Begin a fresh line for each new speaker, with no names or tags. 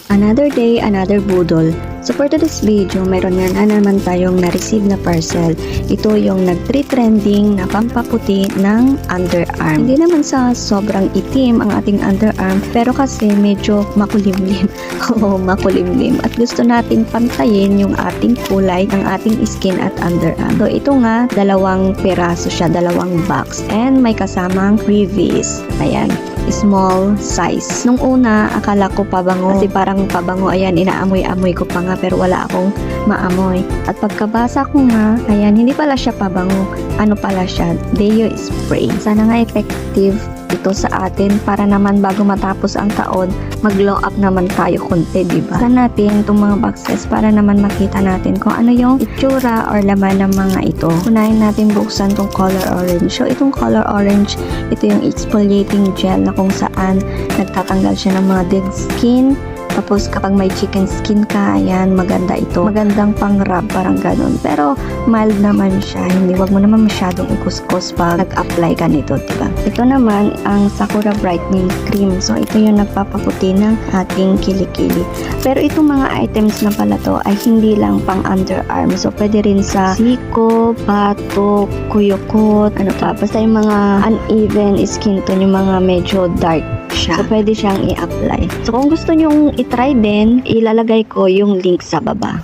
Another day, another budol. So for today's video, mayroon nga na naman tayong na-receive na parcel. Ito yung nag-trending na pampaputi ng underarm. Hindi naman sa sobrang itim ang ating underarm, pero kasi medyo makulimlim. Oo, makulimlim. At gusto natin pantayin yung ating kulay ng ating skin at underarm. So ito nga, dalawang piraso siya, dalawang box. And may kasamang freebies. Ayan, small size. Nung una, akala ko pabango. Kasi parang pabango, ayan, inaamoy-amoy ko pa nga pero wala akong maamoy. At pagkabasa ko nga, ayan, hindi pala siya pabango. Ano pala siya? Deo spray. Sana nga effective ito sa atin para naman bago matapos ang taon, mag-glow up naman tayo konti, diba? Buksan natin itong mga boxes para naman makita natin kung ano yung itsura or laman ng mga ito. Unahin natin buksan itong color orange. So, itong color orange, ito yung exfoliating gel na kung saan nagtatanggal siya ng mga dead skin. Tapos kapag may chicken skin ka, ayan, maganda ito. Magandang pang-rub, parang ganun. Pero mild naman siya. Hindi, wag mo naman masyadong ikuskus pag nag-apply ka nito, diba? Ito naman ang Sakura Brightening Cream. So, ito yung nagpapaputi ng ating kilikili. Pero itong mga items na pala to ay hindi lang pang underarm. So, pwede rin sa siko, batok, kuyukot, ano pa. Basta yung mga uneven skin tone, yung mga medyo dark siya. So, pwede siyang i-apply. So, kung gusto nyong i-try din, ilalagay ko yung link sa baba.